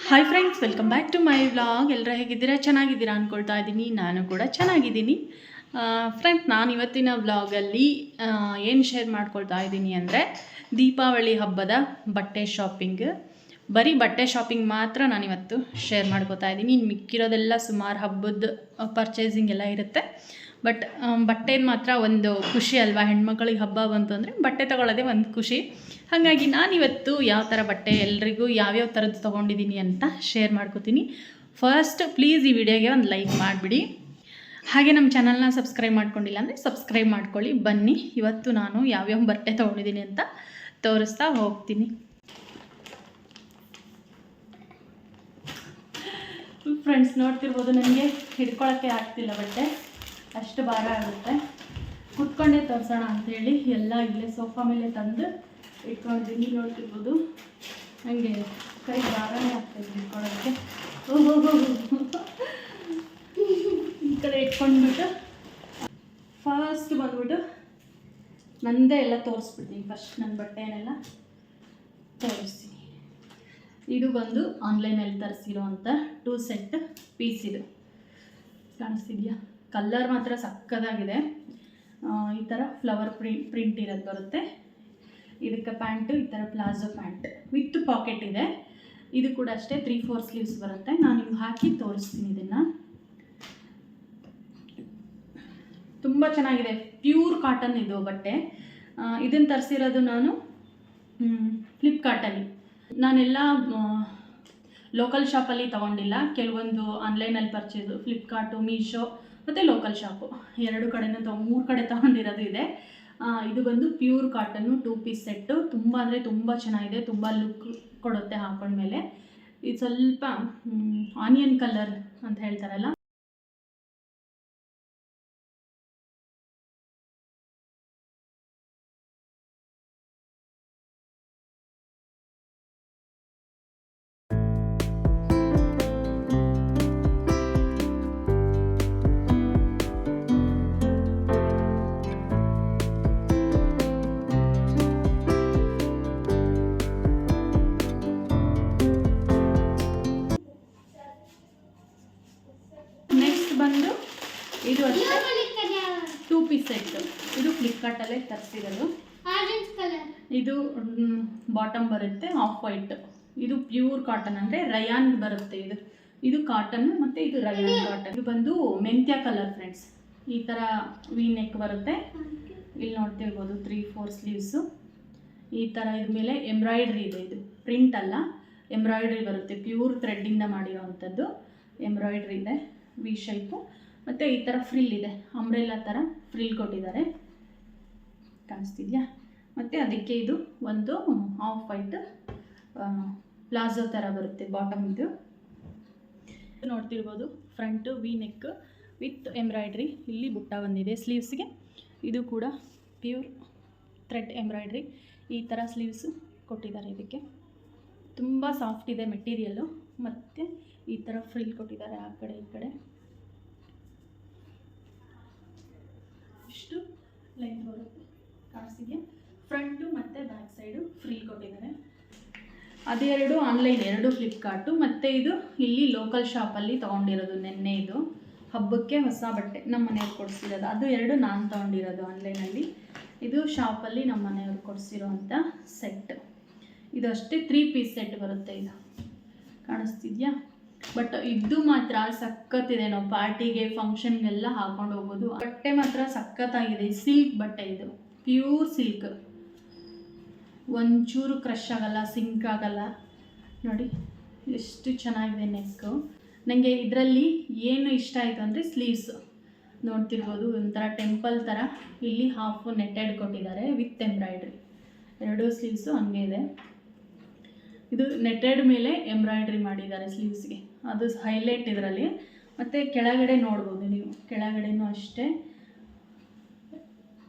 Hi friends, welcome back to my vlog. ಎಲ್ಲರೂ ಹೇಗಿದ್ದೀರಾ? ಚೆನ್ನಾಗಿದ್ದೀರಾ ಅಂದ್ಕೊಳ್ತಾ ಇದ್ದೀನಿ. ನಾನು ಕೂಡ ಚೆನ್ನಾಗಿದ್ದೀನಿ. ಫ್ರೆಂಡ್ಸ್, ನಾನು ಇವತ್ತಿನ ವ್ಲಾಗಲ್ಲಿ ಏನು ಶೇರ್ ಮಾಡ್ಕೊಳ್ತಾ ಇದ್ದೀನಿ ಅಂದರೆ ದೀಪಾವಳಿ ಹಬ್ಬದ ಬಟ್ಟೆ ಶಾಪಿಂಗ್. ಬರೀ ಬಟ್ಟೆ ಶಾಪಿಂಗ್ ಮಾತ್ರ ನಾನಿವತ್ತು ಶೇರ್ ಮಾಡ್ಕೊತಾ ಇದ್ದೀನಿ. ಇನ್ನು ಮಿಕ್ಕಿರೋದೆಲ್ಲ ಸುಮಾರು ಹಬ್ಬದ ಪರ್ಚೇಸಿಂಗ್ ಎಲ್ಲ ಇರುತ್ತೆ. ಬಟ್ ಬಟ್ಟೆದು ಮಾತ್ರ ಒಂದು ಖುಷಿ ಅಲ್ವಾ? ಹೆಣ್ಮಕ್ಳಿಗೆ ಹಬ್ಬ ಬಂತು ಅಂದರೆ ಬಟ್ಟೆ ತೊಗೊಳ್ಳೋದೇ ಒಂದು ಖುಷಿ. ಹಾಗಾಗಿ ನಾನಿವತ್ತು ಯಾವ ಥರ ಬಟ್ಟೆ ಎಲ್ರಿಗೂ ಯಾವ್ಯಾವ ಥರದ್ದು ತೊಗೊಂಡಿದ್ದೀನಿ ಅಂತ ಶೇರ್ ಮಾಡ್ಕೋತೀನಿ. ಫಸ್ಟ್ ಪ್ಲೀಸ್ ಈ ವಿಡಿಯೋಗೆ ಒಂದು ಲೈಕ್ ಮಾಡಿಬಿಡಿ. ಹಾಗೆ ನಮ್ಮ ಚಾನಲ್ನ ಸಬ್ಸ್ಕ್ರೈಬ್ ಮಾಡ್ಕೊಂಡಿಲ್ಲ ಅಂದರೆ ಸಬ್ಸ್ಕ್ರೈಬ್ ಮಾಡ್ಕೊಳ್ಳಿ. ಬನ್ನಿ, ಇವತ್ತು ನಾನು ಯಾವ್ಯಾವ ಬಟ್ಟೆ ತೊಗೊಂಡಿದ್ದೀನಿ ಅಂತ ತೋರಿಸ್ತಾ ಹೋಗ್ತೀನಿ. ಫ್ರೆಂಡ್ಸ್, ನೋಡ್ತಿರ್ಬೋದು, ನನಗೆ ಹಿಡ್ಕೊಳ್ಳೋಕ್ಕೆ ಆಗ್ತಿಲ್ಲ, ಬಟ್ಟೆ ಅಷ್ಟು ಭಾರ ಆಗುತ್ತೆ. ಕುತ್ಕೊಂಡೇ ತೋರಿಸೋಣ ಅಂಥೇಳಿ ಎಲ್ಲ ಇಲ್ಲೇ ಸೋಫಾ ಮೇಲೆ ತಂದು ಇಟ್ಕೊಂಡಿದ್ದೀನಿ. ನೋಡ್ತಿರ್ಬೋದು, ನನಗೆ ಕೈ ಭಾರನೇ ಆಗ್ತಾಯಿದೆ ಇಟ್ಕೊಳ್ಳೋಕ್ಕೆ. ಈ ಕಡೆ ಇಟ್ಕೊಂಡ್ಬಿಟ್ಟು ಫಸ್ಟ್ ಬಂದ್ಬಿಟ್ಟು ನಂದೇ ಎಲ್ಲ ತೋರಿಸ್ಬಿಡ್ತೀನಿ. ಫಸ್ಟ್ ನನ್ನ ಬಟ್ಟೆನೆಲ್ಲ ತೋರಿಸ್ತೀನಿ. ಇದು ಬಂದು ಆನ್ಲೈನಲ್ಲಿ ತರಿಸಿರೋ ಅಂಥ 2 ಸೆಟ್ ಪೀಸ್. ಇದು ಕಾಣಿಸ್ತಿದೆಯಾ? ಕಲ್ಲರ್ ಮಾತ್ರ ಸಕ್ಕದಾಗಿದೆ. ಈ ಥರ ಫ್ಲವರ್ ಪ್ರಿಂಟ್ ಇರೋದು ಬರುತ್ತೆ. ಇದಕ್ಕೆ ಪ್ಯಾಂಟು ಈ ಥರ ಪ್ಲಾಜೋ ಪ್ಯಾಂಟ್ ವಿತ್ ಪಾಕೆಟ್ ಇದೆ. ಇದು ಕೂಡ ಅಷ್ಟೇ 3/4 ಸ್ಲೀವ್ಸ್ ಬರುತ್ತೆ. ನಾನು ಇವು ಹಾಕಿ ತೋರಿಸ್ತೀನಿ. ಇದನ್ನು ತುಂಬ ಚೆನ್ನಾಗಿದೆ. ಪ್ಯೂರ್ ಕಾಟನ್ ಇದು ಬಟ್ಟೆ. ಇದನ್ನು ತರಿಸಿರೋದು ನಾನು ಫ್ಲಿಪ್ಕಾರ್ಟಲ್ಲಿ. ನಾನೆಲ್ಲ ಲೋಕಲ್ ಶಾಪಲ್ಲಿ ತೊಗೊಂಡಿಲ್ಲ. ಕೆಲವೊಂದು ಆನ್ಲೈನಲ್ಲಿ ಪರ್ಚೇಸು, ಫ್ಲಿಪ್ಕಾರ್ಟು, ಮೀಶೋ ಮತ್ತು ಲೋಕಲ್ ಶಾಪು 2 ಕಡೆನೂ 3 ಕಡೆ ತೊಗೊಂಡಿರೋದು ಇದೆ. ಇದು ಬಂದು ಪ್ಯೂರ್ ಕಾಟನ್ನು 2 ಪೀಸ್ ಸೆಟ್ಟು. ತುಂಬ ಅಂದರೆ ತುಂಬ ಚೆನ್ನಾಗಿದೆ. ತುಂಬ ಲುಕ್ ಕೊಡುತ್ತೆ ಹಾಕೊಂಡ್ಮೇಲೆ. ಇದು ಸ್ವಲ್ಪ ಆನಿಯನ್ ಕಲರ್ ಅಂತ ಹೇಳ್ತಾರಲ್ಲ, ಬಂದು ಇದು ಅಷ್ಟೇ 2 ಪೀಸ್ ಸೆಟ್ಟು. ಇದು ಫ್ಲಿಪ್ಕಾರ್ಟಲ್ಲೇ ತರಿಸಿರೋದು. ಇದು ಬಾಟಮ್ ಬರುತ್ತೆ ಆಫ್ ವೈಟ್. ಇದು ಪ್ಯೂರ್ ಕಾಟನ್ ಅಂದರೆ ರಯಾನ್ ಬರುತ್ತೆ. ಇದು ಕಾಟನ್ ಮತ್ತು ಇದು ರಯಾನ್ ಕಾಟನ್. ಇದು ಬಂದು ಮೆಂತ್ಯ ಕಲರ್ ಫ್ರೆಂಡ್ಸ್. ಈ ಥರ ವಿ ನೆಕ್ ಬರುತ್ತೆ. ಇಲ್ಲಿ ನೋಡ್ತಿರ್ಬೋದು 3/4 ಸ್ಲೀವ್ಸು. ಈ ಥರ ಇದ್ರ ಮೇಲೆ ಎಂಬ್ರಾಯ್ಡ್ರಿ ಇದೆ. ಇದು ಪ್ರಿಂಟ್ ಅಲ್ಲ, ಎಂಬ್ರಾಯ್ಡ್ರಿ ಬರುತ್ತೆ. ಪ್ಯೂರ್ ಥ್ರೆಡ್ಡಿಂದ ಮಾಡಿರೋ ಅಂಥದ್ದು ಎಂಬ್ರಾಯ್ಡ್ರಿ ಇದೆ. ವಿ ಶೇಪು ಮತ್ತು ಈ ಥರ ಫ್ರಿಲ್ ಇದೆ. ಅಂಬ್ರೆಲ್ಲಾ ಥರ ಫ್ರಿಲ್ ಕೊಟ್ಟಿದ್ದಾರೆ. ಕಾಣಿಸ್ತಿದೆಯಾ? ಮತ್ತು ಅದಕ್ಕೆ ಇದು ಒಂದು ಆಫ್ ವೈಟ್ ಪ್ಲಾಜೋ ಥರ ಬರುತ್ತೆ ಬಾಟಮ್. ಇದು ನೋಡ್ತಿರ್ಬೋದು, front V neck with embroidery. ಇಲ್ಲಿ ಬುಟ್ಟ ಬಂದಿದೆ ಸ್ಲೀವ್ಸ್ಗೆ. ಇದು ಕೂಡ ಪ್ಯೂರ್ ಥ್ರೆಡ್ ಎಂಬ್ರಾಯ್ಡ್ರಿ. ಈ ಥರ ಸ್ಲೀವ್ಸು ಕೊಟ್ಟಿದ್ದಾರೆ. ಇದಕ್ಕೆ ತುಂಬ ಸಾಫ್ಟ್ ಇದೆ ಮೆಟೀರಿಯಲ್ಲು. ಮತ್ತು ಈ ಥರ ಫ್ರಿಲ್ ಕೊಟ್ಟಿದ್ದಾರೆ ಆ ಕಡೆ ಈ ಕಡೆ. ಇಷ್ಟು ಲೈನ್ ಬರುತ್ತೆ. ಕಾಣಿಸ್ತಿದೆಯಾ? ಫ್ರಂಟು ಮತ್ತು ಬ್ಯಾಕ್ ಸೈಡು ಫ್ರಿಲ್ ಕೊಟ್ಟಿದ್ದಾರೆ. ಅದೆರಡು ಆನ್ಲೈನ್, 2 ಫ್ಲಿಪ್ಕಾರ್ಟು. ಮತ್ತು ಇದು ಇಲ್ಲಿ ಲೋಕಲ್ ಶಾಪಲ್ಲಿ ತೊಗೊಂಡಿರೋದು. ನೆನ್ನೆ ಇದು ಹಬ್ಬಕ್ಕೆ ಹೊಸ ಬಟ್ಟೆ ನಮ್ಮ ಮನೆಯವ್ರು ಕೊಡಿಸಿರೋದು. ಅದು 2 ನಾನು ತೊಗೊಂಡಿರೋದು ಆನ್ಲೈನಲ್ಲಿ. ಇದು ಶಾಪಲ್ಲಿ ನಮ್ಮ ಮನೆಯವ್ರು ಕೊಡಿಸಿರೋ ಅಂಥ ಸೆಟ್. ಇದು ಅಷ್ಟೇ 3 ಪೀಸ್ ಸೆಟ್ ಬರುತ್ತೆ. ಇದು ಕಾಣಿಸ್ತಿದೆಯಾ? ಬಟ್ ಇದು ಮಾತ್ರ ಸಖತ್ತಿದೆ. ನಾವು ಪಾರ್ಟಿಗೆ ಫಂಕ್ಷನ್ಗೆಲ್ಲ ಹಾಕೊಂಡು ಹೋಗ್ಬೋದು. ಬಟ್ಟೆ ಮಾತ್ರ ಸಖತ್ತಾಗಿದೆ. ಸಿಲ್ಕ್ ಬಟ್ಟೆ ಇದು, ಪ್ಯೂರ್ ಸಿಲ್ಕ್. ಒಂಚೂರು ಕ್ರಶ್ ಆಗಲ್ಲ, ಸಿಂಕ್ ಆಗಲ್ಲ. ನೋಡಿ ಎಷ್ಟು ಚೆನ್ನಾಗಿದೆ ನೆಕ್ಕು. ನನಗೆ ಇದರಲ್ಲಿ ಏನು ಇಷ್ಟ ಆಯಿತು ಅಂದರೆ ಸ್ಲೀವ್ಸ್ ನೋಡ್ತಿರ್ಬೋದು. ಒಂಥರ ಟೆಂಪಲ್ ಥರ ಇಲ್ಲಿ ಹಾಫ್ ನೆಟ್ಟೆಡ್ ಕೊಟ್ಟಿದ್ದಾರೆ ವಿತ್ ಎಂಬ್ರಾಯ್ಡ್ರಿ. 2 ಸ್ಲೀವ್ಸು ಹಂಗೆ ಇದೆ. ಇದು ನೆಟ್ಟೆಡ್ ಮೇಲೆ ಎಂಬ್ರಾಯ್ಡ್ರಿ ಮಾಡಿದ್ದಾರೆ ಸ್ಲೀವ್ಸ್ಗೆ. ಅದು ಹೈಲೈಟ್ ಇದರಲ್ಲಿ. ಮತ್ತು ಕೆಳಗಡೆ ನೋಡ್ಬೋದು ನೀವು, ಕೆಳಗಡೆನೂ ಅಷ್ಟೇ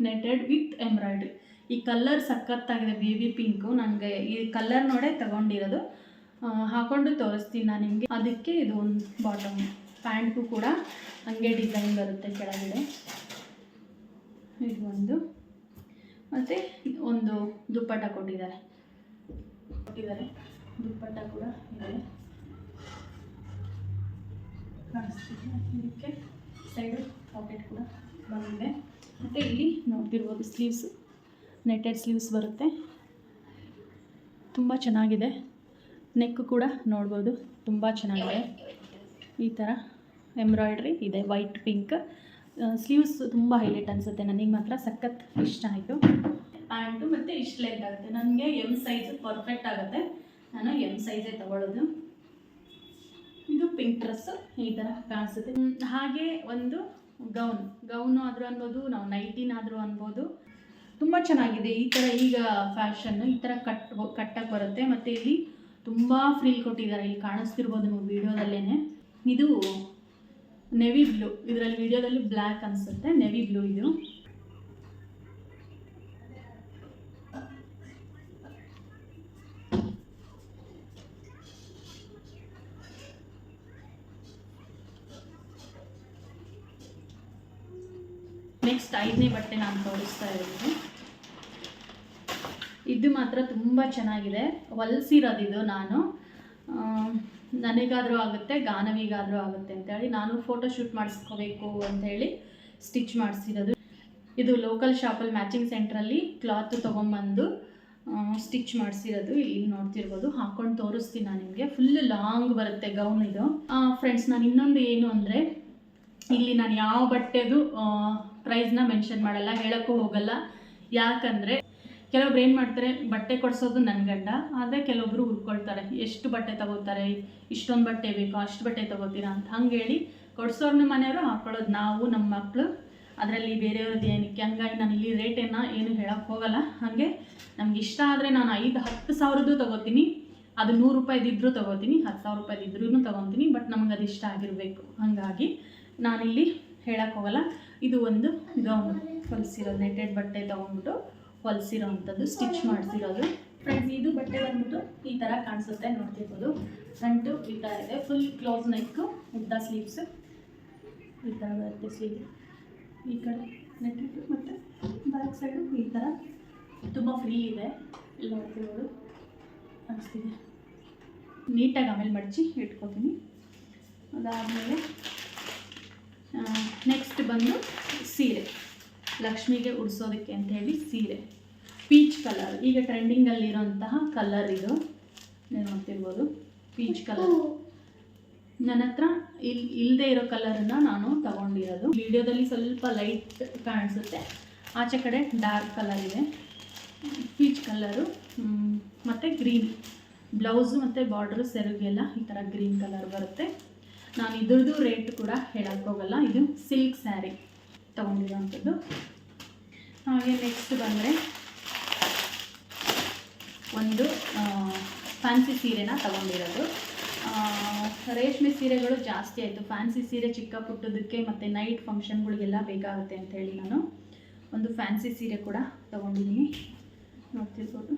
ನೆಟ್ಟೆಡ್ ವಿತ್ ಎಂಬ್ರಾಯ್ಡ್ರಿ. ಈ ಕಲರ್ ಸಖತ್ತಾಗಿದೆ, ಬೇಬಿ ಪಿಂಕು. ನನಗೆ ಈ ಕಲರ್ ನೋಡೇ ತಗೊಂಡಿರೋದು. ಹಾಕೊಂಡು ತೋರಿಸ್ತೀನಿ ನಾನು ನಿಮಗೆ. ಅದಕ್ಕೆ ಇದು ಒಂದು ಬಾಟಮ್. ಪ್ಯಾಂಟು ಕೂಡ ಹಂಗೆ ಡಿಸೈನ್ ಬರುತ್ತೆ ಕೆಳಗಡೆ. ಇದು ಒಂದು. ಮತ್ತು ಒಂದು ದುಪ್ಪಟ್ಟ ಕೊಟ್ಟಿದ್ದಾರೆ. ದುಪ್ಪಟ್ಟ ಕೂಡ ಇದೆ. ಕಾಣಿಸ್ತಿದೆ. ಇದಕ್ಕೆ ಸೈಡು ಪಾಕೆಟ್ ಕೂಡ ಬಂದಿದೆ. ಮತ್ತು ಇಲ್ಲಿ ನೋಡ್ತಿರ್ಬೋದು ಸ್ಲೀವ್ಸು ನೆಟೆಡ್ ಸ್ಲೀವ್ಸ್ ಬರುತ್ತೆ. ತುಂಬ ಚೆನ್ನಾಗಿದೆ. ನೆಕ್ ಕೂಡ ನೋಡ್ಬೋದು, ತುಂಬ ಚೆನ್ನಾಗಿದೆ. ಈ ಥರ ಎಂಬ್ರಾಯ್ಡ್ರಿ ಇದೆ, ವೈಟ್ ಪಿಂಕ್. ಸ್ಲೀವ್ಸ್ ತುಂಬ ಹೈಲೈಟ್ ಅನಿಸುತ್ತೆ. ನನಗೆ ಮಾತ್ರ ಸಖತ್ ಇಷ್ಟ ಆಯಿತು. ಪ್ಯಾಂಟು ಮತ್ತು ಇಷ್ಟು ಲೆಂತ್ ಆಗುತ್ತೆ. ನನಗೆ ಎಮ್ ಸೈಜ್ ಪರ್ಫೆಕ್ಟ್ ಆಗುತ್ತೆ. ನಾನು ಎಮ್ ಸೈಜೇ ತೊಗೊಳ್ಳೋದು. ಇದು ಪಿಂಕ್ ಡ್ರೆಸ್ಸು ಈ ಥರ ಕಾಣಿಸುತ್ತೆ. ಹಾಗೆ ಒಂದು ಗೌನು ಆದರೂ ಅನ್ಬೋದು, ನಾವು ನೈಟಿನಾದರೂ ಅನ್ಬೋದು. ತುಂಬ ಚೆನ್ನಾಗಿದೆ. ಈ ಥರ ಈಗ ಫ್ಯಾಷನ್ನು ಈ ಥರ ಕಟ್ಟಕ್ಕೆ ಬರುತ್ತೆ. ಮತ್ತು ಇಲ್ಲಿ ತುಂಬ ಫ್ರಿಲ್ ಕೊಟ್ಟಿದ್ದಾರೆ. ಇಲ್ಲಿ ಕಾಣಿಸ್ತಿರ್ಬೋದು ನೀವು ವಿಡಿಯೋದಲ್ಲೇ. ಇದು ನೆವಿ ಬ್ಲೂ, ಇದರಲ್ಲಿ ವಿಡಿಯೋದಲ್ಲಿ ಬ್ಲ್ಯಾಕ್ ಅನಿಸುತ್ತೆ, ನೆವಿ ಬ್ಲೂ ಇದು. ನೆಕ್ಸ್ಟ್ 5ನೇ ಬಟ್ಟೆ ನಾನು ತೋರಿಸ್ತಾ ಇರೋದು. ಇದು ಮಾತ್ರ ತುಂಬ ಚೆನ್ನಾಗಿದೆ. ಹೊಲಿಸಿರೋದು ಇದು ನಾನು. ನನಗಾದರೂ ಆಗುತ್ತೆ, ಗಾನವಿಗಾದರೂ ಆಗುತ್ತೆ ಅಂತೇಳಿ ನಾನು ಫೋಟೋ ಶೂಟ್ ಮಾಡಿಸ್ಕೋಬೇಕು ಅಂಥೇಳಿ ಸ್ಟಿಚ್ ಮಾಡಿಸಿರೋದು. ಇದು ಲೋಕಲ್ ಶಾಪಲ್ಲಿ ಮ್ಯಾಚಿಂಗ್ ಸೆಂಟ್ರಲ್ಲಿ ಕ್ಲಾತ್ ತೊಗೊಂಬಂದು ಸ್ಟಿಚ್ ಮಾಡಿಸಿರೋದು. ಇಲ್ಲಿ ನೋಡ್ತಿರ್ಬೋದು, ಹಾಕ್ಕೊಂಡು ತೋರಿಸ್ತೀನಿ ನಾನು ನಿಮಗೆ. ಫುಲ್ ಲಾಂಗ್ ಬರುತ್ತೆ ಗೌನ್ ಇದು. ಫ್ರೆಂಡ್ಸ್, ನಾನು ಇನ್ನೊಂದು ಏನು ಅಂದರೆ, ಇಲ್ಲಿ ನಾನು ಯಾವ ಬಟ್ಟೆದು ಪ್ರೈಸ್ನ ಮೆನ್ಷನ್ ಮಾಡಲ್ಲ, ಹೇಳೋಕ್ಕೂ ಹೋಗಲ್ಲ. ಯಾಕಂದರೆ ಕೆಲವೊಬ್ರು ಏನು ಮಾಡ್ತಾರೆ, ಬಟ್ಟೆ ಕೊಡಿಸೋದು ನನ್ನ ಗಂಡ, ಆದರೆ ಕೆಲವೊಬ್ರು ಹುರ್ಕೊಳ್ತಾರೆ. ಎಷ್ಟು ಬಟ್ಟೆ ತೊಗೋತಾರೆ, ಇಷ್ಟೊಂದು ಬಟ್ಟೆ ಬೇಕು, ಅಷ್ಟು ಬಟ್ಟೆ ತೊಗೋತೀರಾ ಅಂತ. ಹಂಗೇಳಿ ಕೊಡಿಸೋರ್ನ ಮನೆಯವರು ಹಾಕ್ಕೊಳ್ಳೋದು ನಾವು, ನಮ್ಮ ಮಕ್ಕಳು. ಅದರಲ್ಲಿ ಬೇರೆಯವ್ರದ್ದು ಏನಕ್ಕೆ. ಹಂಗಾಗಿ ನಾನು ಇಲ್ಲಿ ರೇಟನ್ನು ಏನು ಹೇಳೋಕ್ಕೆ ಹೋಗಲ್ಲ. ಹಾಗೆ ನಮ್ಗೆ ಇಷ್ಟ ಆದರೆ ನಾನು 5-10 ಸಾವಿರದ್ದು ತೊಗೋತೀನಿ. ಅದು 100 ರೂಪಾಯಿದಿದ್ದರೂ ತೊಗೋತೀನಿ, 10,000 ರೂಪಾಯಿದಿದ್ರೂ ತೊಗೊತೀನಿ. ಬಟ್ ನಮ್ಗೆ ಅದು ಇಷ್ಟ ಆಗಿರಬೇಕು. ಹಾಗಾಗಿ ನಾನಿಲ್ಲಿ ಹೇಳೋಕ್ಕೆ ಹೋಗಲ್ಲ. ಇದು ಒಂದು ಗೌನ್ ಹೊಲಿಸಿರೋದು, ನೆಟೆಡ್ ಬಟ್ಟೆ ತೊಗೊಂಡ್ಬಿಟ್ಟು ಹೊಲಿಸಿರೋ ಅಂಥದ್ದು, ಸ್ಟಿಚ್ ಮಾಡಿಸಿರೋದು. ಫ್ರೆಂಡ್ಸ್, ಇದು ಬಟ್ಟೆ ಬಂದ್ಬಿಟ್ಟು ಈ ಥರ ಕಾಣಿಸುತ್ತೆ, ನೋಡ್ತಿರ್ಬೋದು. ಫ್ರಂಟು ಈ ಥರ ಇದೆ, ಫುಲ್ ಕ್ಲೋಸ್ ನೆಕ್ಕು, ಉದ್ದ ಸ್ಲೀವ್ಸು ಈ ಥರ ಬರುತ್ತೆ. ಸ್ಲೀವ್ ಈ ಕಡೆ ನೆಟೆಡ್ ಮತ್ತು ಬ್ಯಾಕ್ ಸೈಡು ಈ ಥರ ತುಂಬ ಫ್ರೀ ಇದೆ. ಇಲ್ಲಿ ನೋಡ್ತಿರ್ಬೋದು, ಕಾಣಿಸ್ತಿದೆ. ನೀಟಾಗಿ ಆಮೇಲೆ ಮಡಚಿ ಇಟ್ಕೊತೀನಿ. ಅದಾದಮೇಲೆ ನೆಕ್ಸ್ಟ್ ಬಂದು ಸೀರೆ, ಲಕ್ಷ್ಮಿಗೆ ಉಡಿಸೋದಕ್ಕೆ ಅಂಥೇಳಿ ಸೀರೆ. ಪೀಚ್ ಕಲರ್, ಈಗ ಟ್ರೆಂಡಿಂಗಲ್ಲಿರೋಂತಹ ಕಲರ್ ಇದು. ನೀವು ನೋಡ್ತಿರ್ಬೋದು, ಪೀಚ್ ಕಲರ್. ನನ್ನ ಹತ್ರ ಇಲ್ಲದೆ ಇರೋ ಕಲರನ್ನು ನಾನು ತಗೊಂಡಿರೋದು. ವಿಡಿಯೋದಲ್ಲಿ ಸ್ವಲ್ಪ ಲೈಟ್ ಕಾಣಿಸುತ್ತೆ, ಆಚೆ ಕಡೆ ಡಾರ್ಕ್ ಕಲರ್ ಇದೆ. ಪೀಚ್ ಕಲರು ಮತ್ತು ಗ್ರೀನ್ ಬ್ಲೌಸು ಮತ್ತು ಬಾರ್ಡ್ರು ಸೆರಗೆಲ್ಲ ಈ ಥರ ಗ್ರೀನ್ ಕಲರ್ ಬರುತ್ತೆ. ನಾನು ಇದ್ರದ್ದು ರೇಟ್ ಕೂಡ ಹೇಳೋಕ್ಕೋಗಲ್ಲ. ಇದು ಸಿಲ್ಕ್ ಸ್ಯಾರಿ ತೊಗೊಂಡಿರೋವಂಥದ್ದು. ಹಾಗೆ ನೆಕ್ಸ್ಟ್ ಬಂದರೆ ಒಂದು ಫ್ಯಾನ್ಸಿ ಸೀರೆನ ತೊಗೊಂಡಿರೋದು. ರೇಷ್ಮೆ ಸೀರೆಗಳು ಜಾಸ್ತಿ ಆಯಿತು. ಫ್ಯಾನ್ಸಿ ಸೀರೆ ಚಿಕ್ಕ ಪುಟ್ಟದಕ್ಕೆ ಮತ್ತು ನೈಟ್ ಫಂಕ್ಷನ್ಗಳಿಗೆಲ್ಲ ಬೇಕಾಗುತ್ತೆ ಅಂಥೇಳಿ ನಾನು ಒಂದು ಫ್ಯಾನ್ಸಿ ಸೀರೆ ಕೂಡ ತೊಗೊಂಡಿದ್ದೀನಿ, ನೋಡ್ತಿರ್ಬೋದು.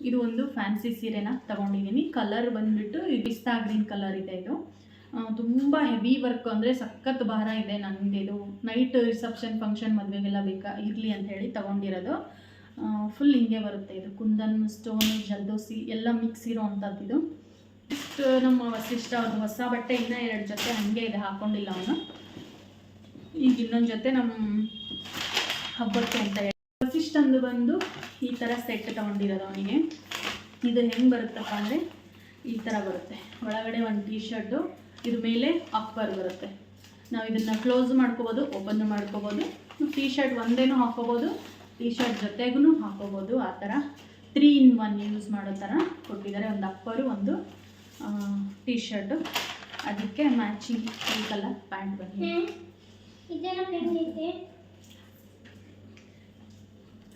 ಇದು ಒಂದು ಫ್ಯಾನ್ಸಿ ಸೀರೆನ ತೊಗೊಂಡಿದ್ದೀನಿ. ಕಲರ್ ಬಂದುಬಿಟ್ಟು ಪಿಸ್ತಾ ಗ್ರೀನ್ ಕಲರ್ ಇದೆ. ಇದು ತುಂಬ ಹೆವಿ ವರ್ಕ್, ಅಂದರೆ ಸಖತ್ ಭಾರ ಇದೆ ನನಗೆ. ಇದು ನೈಟ್ ರಿಸೆಪ್ಷನ್ ಫಂಕ್ಷನ್ ಮದುವೆಗೆಲ್ಲ ಇರಲಿ ಅಂಥೇಳಿ ತೊಗೊಂಡಿರೋದು. ಫುಲ್ ಹಿಂಗೆ ಬರುತ್ತೆ. ಇದು ಕುಂದನ್ ಸ್ಟೋನು ಜರ್ದೋಸಿ ಎಲ್ಲ ಮಿಕ್ಸ್ ಇರೋ ಅಂಥದ್ದು. ಇದು ಇಷ್ಟು ನಮ್ಮ ವಸಿಷ್ಠ ಅವ್ರದ್ದು ಹೊಸ ಬಟ್ಟೆ ಇನ್ನೂ 2 ಜೊತೆ ಹಾಗೆ ಇದೆ, ಹಾಕ್ಕೊಂಡಿಲ್ಲ ಅವನು. ಈಗ ಇನ್ನೊಂದು ಜೊತೆ ನಮ್ಮ ಹಬ್ಬಕ್ಕೆ ಅಂತ ಹೇಳಿ ವಸಿಷ್ಠಂದು ಬಂದು ಈ ಥರ ಸೆಟ್ ತೊಗೊಂಡಿರೋದು ಅವನಿಗೆ. ಇದು ಹೆಂಗೆ ಬರುತ್ತಪ್ಪ ಅಂದರೆ ಈ ಥರ ಬರುತ್ತೆ. ಒಳಗಡೆ ಒಂದು ಟೀ ಶರ್ಟು, ಇದು ಮೇಲೆ ಅಪ್ಪರ್ ಬರುತ್ತೆ. ನಾವು ಇದನ್ನು ಕ್ಲೋಸ್ ಮಾಡ್ಕೋಬೋದು, ಓಪನ್ ಮಾಡ್ಕೋಬೋದು. ಟೀ ಶರ್ಟ್ ಒಂದೇನೂ ಹಾಕೋಬೋದು, ಟೀ ಶರ್ಟ್ ಜೊತೆಗೂ ಹಾಕೋಬೋದು. ಆ ಥರ 3 in 1 ಯೂಸ್ ಮಾಡೋ ಥರ ಕೊಟ್ಟಿದ್ದಾರೆ. ಒಂದು ಅಪ್ಪರು, ಒಂದು ಟೀ ಶರ್ಟು, ಅದಕ್ಕೆ ಮ್ಯಾಚಿಂಗ್ ಈ ಕಲರ್ ಪ್ಯಾಂಟ್ ಬಂದಿದೆ.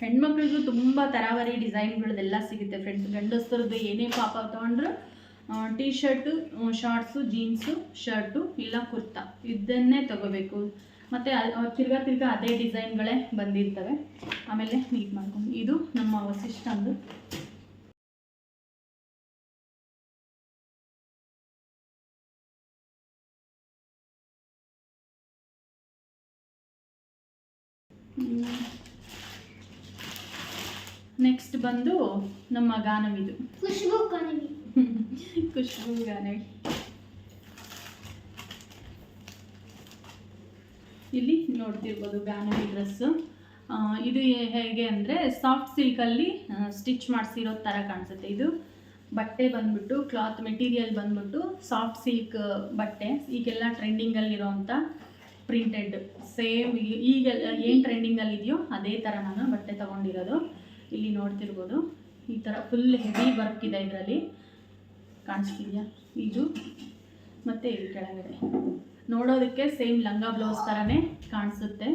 ಹೆಣ್ಮಕ್ಳಿಗೂ ತುಂಬ ತರಾವರಿ ಡಿಸೈನ್ಗಳದೆಲ್ಲ ಸಿಗುತ್ತೆ ಫ್ರೆಂಡ್ಸ್. ಗಂಡಸರದ್ದು ಏನೇ ಪಾಪ ತೊಗೊಂಡ್ರು T shirt, shorts, jeans, shirt ಇಲ್ಲ ಕುರ್ತಾ ಇದನ್ನೇ ತೊಗೋಬೇಕು. ಮತ್ತು ತಿರ್ಗಾ ಅದೇ ಡಿಸೈನ್ಗಳೇ ಬಂದಿರ್ತವೆ. ಆಮೇಲೆ ನೀಟ್ ಮಾಡ್ಕೊಂಡು ಇದು ನಮ್ಮ ವಸಿಷ್ಠಂದು. ನೆಕ್ಸ್ಟ್ ಬಂದು ನಮ್ಮ ಗಾನವಿದು ಖುಷ್ಬು ಗಾನವಿ. ಖುಷ್ಬು ಗಾನವಿ. ಇಲ್ಲಿ ನೋಡ್ತಿರ್ಬೋದು ಗಾನವಿ ಡ್ರೆಸ್ಸು. ಇದು ಹೇಗೆ ಅಂದರೆ ಸಾಫ್ಟ್ ಸಿಲ್ಕಲ್ಲಿ ಸ್ಟಿಚ್ ಮಾಡಿಸಿರೋ ಥರ ಕಾಣಿಸುತ್ತೆ. ಇದು ಬಟ್ಟೆ ಬಂದ್ಬಿಟ್ಟು ಕ್ಲಾತ್ ಮೆಟೀರಿಯಲ್ ಬಂದ್ಬಿಟ್ಟು ಸಾಫ್ಟ್ ಸಿಲ್ಕ್ ಬಟ್ಟೆ. ಈಗೆಲ್ಲ ಟ್ರೆಂಡಿಂಗಲ್ಲಿರೋವಂಥ ಪ್ರಿಂಟೆಡ್ ಸೇಮ್ ಈಗ ಏನು ಟ್ರೆಂಡಿಂಗಲ್ಲಿದೆಯೋ ಅದೇ ಥರ ನಾನು ಬಟ್ಟೆ ತೊಗೊಂಡಿರೋದು. ಇಲ್ಲಿ ನೋಡ್ತಿರ್ಬೋದು ಈ ಥರ ಫುಲ್ ಹೆವಿ ವರ್ಕ್ ಇದೆ ಇದರಲ್ಲಿ, ಕಾಣಿಸ್ತಿದೆಯಾ ಇದು. ಮತ್ತು ಇದು ಕೆಳಗಡೆ ನೋಡೋದಕ್ಕೆ ಸೇಮ್ ಲಂಗ ಬ್ಲೌಸ್ ಥರನೇ ಕಾಣಿಸುತ್ತೆ.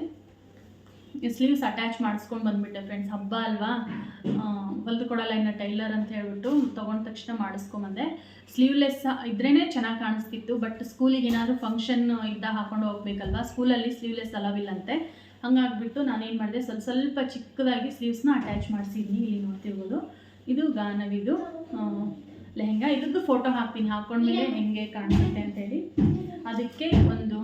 ಸ್ಲೀವ್ಸ್ ಅಟ್ಯಾಚ್ ಮಾಡಿಸ್ಕೊಂಡು ಬಂದುಬಿಟ್ಟೆ ಫ್ರೆಂಡ್ಸ್. ಹಬ್ಬ ಅಲ್ವಾ, ಹೊಲಿದು ಕೊಡಲ್ಲ ಇನ್ನು ಟೈಲರ್ ಅಂತ ಹೇಳ್ಬಿಟ್ಟು ತೊಗೊಂಡ ತಕ್ಷಣ ಮಾಡಿಸ್ಕೊಂಬಂದೆ. ಸ್ಲೀವ್ಲೆಸ್ ಇದ್ರೇ ಚೆನ್ನಾಗಿ ಕಾಣಿಸ್ತಿತ್ತು, ಬಟ್ ಸ್ಕೂಲಿಗೆ ಏನಾದರೂ ಫಂಕ್ಷನ್ ಇದ್ದಾಗ ಹಾಕೊಂಡು ಹೋಗ್ಬೇಕಲ್ವಾ, ಸ್ಕೂಲಲ್ಲಿ ಸ್ಲೀವ್ಲೆಸ್ ಅಲವಿಲ್ಲಂತೆ. ಹಂಗಾಗ್ಬಿಟ್ಟು ನಾನೇನು ಮಾಡಿದೆ, ಸ್ವಲ್ಪ ಚಿಕ್ಕದಾಗಿ ಸ್ಲೀವ್ಸ್ನ ಅಟ್ಯಾಚ್ ಮಾಡಿಸಿದ್ದೀನಿ. ಇಲ್ಲಿ ನೋಡ್ತಿರ್ಬೋದು ಇದು ಗಾನವಿದು ಲೆಹೆಂಗಾ. ಇದ್ರದ್ದು ಫೋಟೋ ಹಾಕ್ತೀನಿ, ಹಾಕೊಂಡ್ಮೇಲೆ ಹೆಂಗೆ ಕಾಣಿಸುತ್ತೆ ಅಂತೇಳಿ. ಅದಕ್ಕೆ ಒಂದು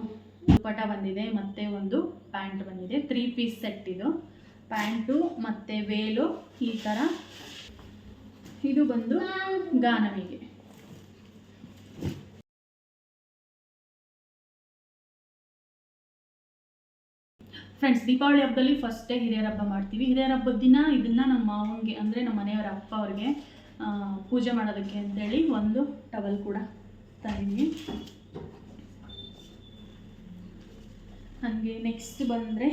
ದುಪ್ಪಟ ಬಂದಿದೆ ಮತ್ತು ಒಂದು ಪ್ಯಾಂಟ್ ಬಂದಿದೆ. 3 ಪೀಸ್ ಸೆಟ್ ಇದು. ಪ್ಯಾಂಟು ಮತ್ತು ವೇಲು ಈ ಥರ. ಇದು ಬಂದು ಗಾನವಿಗೆ. ಫ್ರೆಂಡ್ಸ್, ದೀಪಾವಳಿ ಹಬ್ಬದಲ್ಲಿ ಫಸ್ಟೇ ಹಿರಿಯರ ಹಬ್ಬ ಮಾಡ್ತೀವಿ. ಹಿರಿಯರ ಹಬ್ಬದ ದಿನ ಇದನ್ನು ನಮ್ಮ ಮಾವನಿಗೆ ಅಂದರೆ ನಮ್ಮ ಮನೆಯವರ ಅಪ್ಪ ಅವ್ರಿಗೆ ಪೂಜೆ ಮಾಡೋದಕ್ಕೆ ಅಂತೇಳಿ ಒಂದು ಟವಲ್ ಕೂಡ ತಂದಿದ್ದೀನಿ. ಹಾಗೆ ನೆಕ್ಸ್ಟ್ ಬಂದರೆ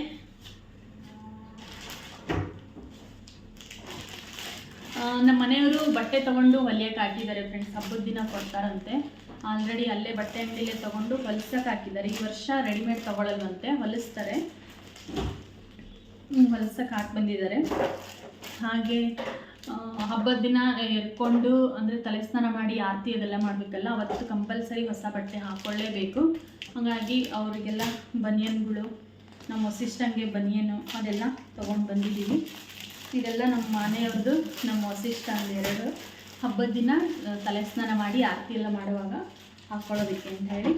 ನಮ್ಮ ಮನೆಯವರು ಬಟ್ಟೆ ತೊಗೊಂಡು ಹೊಲಿಯೋಕೆ ಹಾಕಿದ್ದಾರೆ ಫ್ರೆಂಡ್ಸ್. ಹಬ್ಬದ ದಿನ ಕೊಡ್ತಾರಂತೆ. ಆಲ್ರೆಡಿ ಅಲ್ಲೇ ಬಟ್ಟೆ ಅಂಗಡಿಯಲ್ಲೇ ತೊಗೊಂಡು ಹೊಲಿಸೋಕೆ ಹಾಕಿದ್ದಾರೆ. ಈ ವರ್ಷ ರೆಡಿಮೇಡ್ ತೊಗೊಳ್ಳಲ್ವಂತೆ, ಹೊಲಿಸ್ತಾರೆ. ಹೊಲಿಸೋಕೆ ಹಾಕಿ ಬಂದಿದ್ದಾರೆ. ಹಾಗೆ ಹಬ್ಬದ ದಿನ ಎರ್ಕೊಂಡು ಅಂದರೆ ತಲೆ ಸ್ನಾನ ಮಾಡಿ ಆರತಿ ಅದೆಲ್ಲ ಮಾಡಬೇಕಲ್ಲ, ಅವತ್ತು ಕಂಪಲ್ಸರಿ ಹೊಸ ಬಟ್ಟೆ ಹಾಕ್ಕೊಳ್ಳೇಬೇಕು. ಹಾಗಾಗಿ ಅವರಿಗೆಲ್ಲ ಬನಿಯನ್ಗಳು, ನಮ್ಮ ವಸಿಷ್ಠಂಗೆ ಬನಿಯನು ಅದೆಲ್ಲ ತೊಗೊಂಡು ಬಂದಿದ್ದೀವಿ. ಇದೆಲ್ಲ ನಮ್ಮ ಮನೆಯವ್ರದ್ದು, ನಮ್ಮ ವಸಿಷ್ಠ ಅಂದೆರಡು ಹಬ್ಬದ ದಿನ ತಲೆ ಸ್ನಾನ ಮಾಡಿ ಆರತಿ ಎಲ್ಲ ಮಾಡುವಾಗ ಹಾಕ್ಕೊಳ್ಳೋದಕ್ಕೆ ಅಂತ ಹೇಳಿ.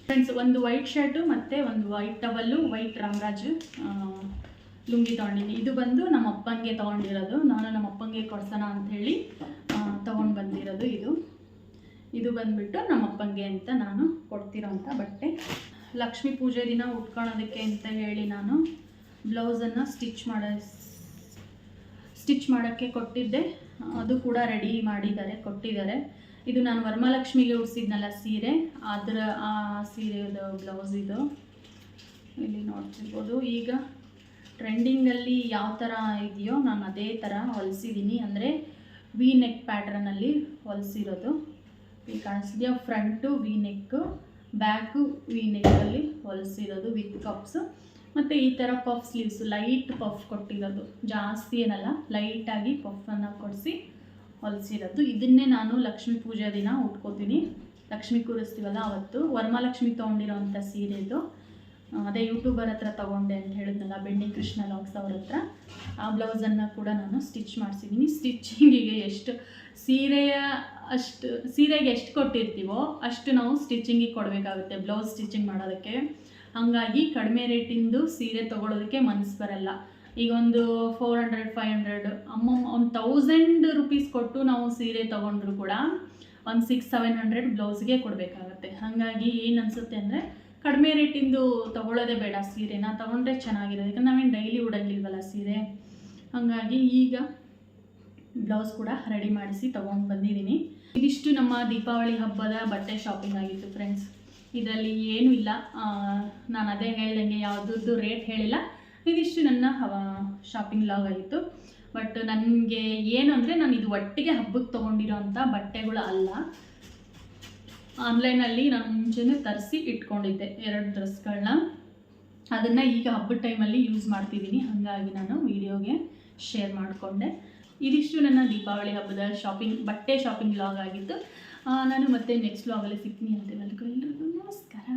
ಫ್ರೆಂಡ್ಸ್, ಒಂದು ವೈಟ್ ಶರ್ಟು ಮತ್ತು ಒಂದು white towel, white Ramaraj lungi ತೊಗೊಂಡಿದ್ದೀನಿ. ಇದು ಬಂದು ನಮ್ಮ ಅಪ್ಪನಿಗೆ ತೊಗೊಂಡಿರೋದು. ನಾನು ನಮ್ಮ ಅಪ್ಪನಿಗೆ ಕೊಡ್ಸೋಣ ಅಂಥೇಳಿ ತೊಗೊಂಡು ಬಂದಿರೋದು. ಇದು ಬಂದುಬಿಟ್ಟು ನಮ್ಮ ಅಪ್ಪನಿಗೆ ಅಂತ ನಾನು ಕೊಡ್ತಿರೋಂಥ ಬಟ್ಟೆ. ಲಕ್ಷ್ಮೀ ಪೂಜೆ ದಿನ ಉಟ್ಕೊಳ್ಳೋದಕ್ಕೆ ಅಂತ ಹೇಳಿ ನಾನು ಬ್ಲೌಸನ್ನು ಸ್ಟಿಚ್ ಮಾಡೋಕ್ಕೆ ಕೊಟ್ಟಿದ್ದೆ. ಅದು ಕೂಡ ರೆಡಿ ಕೊಟ್ಟಿದ್ದಾರೆ. ಇದು ನಾನು ವರಮಹಾಲಕ್ಷ್ಮಿಗೆ ಉಡಿಸಿದ್ನಲ್ಲ ಸೀರೆ, ಆ ಸೀರೆದು ಬ್ಲೌಸ್ ಇದು. ಇಲ್ಲಿ ನೋಡ್ತಿರ್ಬೋದು. ಈಗ ಟ್ರೆಂಡಿಂಗಲ್ಲಿ ಯಾವ ಥರ ಇದೆಯೋ ನಾನು ಅದೇ ಥರ ಹೊಲಿಸಿದ್ದೀನಿ. ಅಂದರೆ ವಿ ನೆಕ್ ಪ್ಯಾಟ್ರನಲ್ಲಿ ಹೊಲಿಸಿರೋದು. ಇಲ್ಲಿ ಕಾಣಿಸ್ತಿದೆಯಾ, front V neck, back V ನೆಕ್ಕಲ್ಲಿ ಹೊಲಿಸಿರೋದು ವಿತ್ ಕಪ್ಸು. ಮತ್ತು ಈ ಥರ ಪಫ್ ಸ್ಲೀವ್ಸು, ಲೈಟ್ ಪಫ್ ಕೊಟ್ಟಿರೋದು, ಜಾಸ್ತಿ ಏನಲ್ಲ, ಲೈಟಾಗಿ ಪಫನ್ನು ಕೊಡಿಸಿ ಹೊಲಿಸಿರೋದು. ಇದನ್ನೇ ನಾನು ಲಕ್ಷ್ಮೀ ಪೂಜೆ ದಿನ ಉಟ್ಕೋತೀನಿ. ಲಕ್ಷ್ಮಿ ಕೂರಿಸ್ತೀವಲ್ಲ ಅವತ್ತು. ವರಮಹಾಲಕ್ಷ್ಮಿ ತೊಗೊಂಡಿರೋವಂಥ ಸೀರೆದು, ಅದೇ ಯೂಟ್ಯೂಬರ್ ಹತ್ರ ತೊಗೊಂಡೆ ಅಂತ ಹೇಳಿದ್ನಲ್ಲ, ಬೆಣ್ಣೆ ಕೃಷ್ಣ ಲಾಕ್ಸ್ ಅವ್ರ ಹತ್ರ. ಆ ಬ್ಲೌಸನ್ನು ಕೂಡ ನಾನು ಸ್ಟಿಚ್ ಮಾಡಿಸಿದ್ದೀನಿ. ಸ್ಟಿಚ್ಚಿಂಗಿಗೆ ಎಷ್ಟು ಸೀರೆಗೆ ಎಷ್ಟು ಕೊಟ್ಟಿರ್ತೀವೋ ಅಷ್ಟು ನಾವು ಸ್ಟಿಚಿಂಗಿಗೆ ಕೊಡಬೇಕಾಗುತ್ತೆ ಬ್ಲೌಸ್ ಸ್ಟಿಚಿಂಗ್ ಮಾಡೋದಕ್ಕೆ. ಹಾಗಾಗಿ ಕಡಿಮೆ ರೇಟಿಂದು ಸೀರೆ ತೊಗೊಳೋದಕ್ಕೆ ಮನಸ್ಸು ಬರಲ್ಲ. ಈಗ ಒಂದು 400-500 ಒಂದು 1000 ರೂಪೀಸ್ ಕೊಟ್ಟು ನಾವು ಸೀರೆ ತೊಗೊಂಡ್ರು ಕೂಡ ಒಂದು 600-700 ಬ್ಲೌಸ್ಗೆ ಕೊಡಬೇಕಾಗತ್ತೆ. ಹಾಗಾಗಿ ಏನು ಅನಿಸುತ್ತೆ ಅಂದರೆ ಕಡಿಮೆ ರೇಟಿಂದು ತೊಗೊಳ್ಳೋದೇ ಬೇಡ, ಸೀರೆನ ತೊಗೊಂಡ್ರೆ ಚೆನ್ನಾಗಿರೋದು. ಯಾಕಂದ್ರೆ ನಾವೇನು ಡೈಲಿ ಉಡೋಂಗಿಲ್ವಲ್ಲ ಸೀರೆ. ಹಾಗಾಗಿ ಈಗ ಬ್ಲೌಸ್ ಕೂಡ ರೆಡಿ ಮಾಡಿಸಿ ತೊಗೊಂಡು ಬಂದಿದ್ದೀನಿ. ಇದಿಷ್ಟು ನಮ್ಮ ದೀಪಾವಳಿ ಹಬ್ಬದ ಬಟ್ಟೆ ಶಾಪಿಂಗ್ ಆಗಿತ್ತು ಫ್ರೆಂಡ್ಸ್. ಇದರಲ್ಲಿ ಏನೂ ಇಲ್ಲ, ನಾನು ಅದೇ ಹೇಳ್ದಂಗೆ ಯಾವುದರದ್ದು ರೇಟ್ ಹೇಳಿಲ್ಲ. ಇದಿಷ್ಟು ನನ್ನ ಶಾಪಿಂಗ್ ಲಾಗ್ ಆಗಿತ್ತು. ಬಟ್ ನನಗೆ ಏನು ಅಂದರೆ, ನಾನು ಇದು ಒಟ್ಟಿಗೆ ಹಬ್ಬಕ್ಕೆ ತೊಗೊಂಡಿರೋ ಅಂಥ ಬಟ್ಟೆಗಳು ಅಲ್ಲ. ಆನ್ಲೈನಲ್ಲಿ ನಾನು ಮುಂಚೆನೇ ತರಿಸಿ ಇಟ್ಕೊಂಡಿದ್ದೆ 2 ಡ್ರೆಸ್ಗಳನ್ನ. ಅದನ್ನು ಈಗ ಹಬ್ಬದ ಟೈಮಲ್ಲಿ ಯೂಸ್ ಮಾಡ್ತಿದ್ದೀನಿ. ಹಾಗಾಗಿ ನಾನು ವಿಡಿಯೋಗೆ ಶೇರ್ ಮಾಡಿಕೊಂಡೆ. ಇದಿಷ್ಟು ನನ್ನ ದೀಪಾವಳಿ ಹಬ್ಬದ ಬಟ್ಟೆ ಶಾಪಿಂಗ್ ಲಾಗ್ ಆಗಿತ್ತು. ನಾನು ಮತ್ತೆ ನೆಕ್ಸ್ಟ್ ಲಾಗಲ್ಲಿ ಸಿಗ್ತೀನಿ ಅಂತ ಎಲ್ಲರಿಗೂ ನಮಸ್ಕಾರ.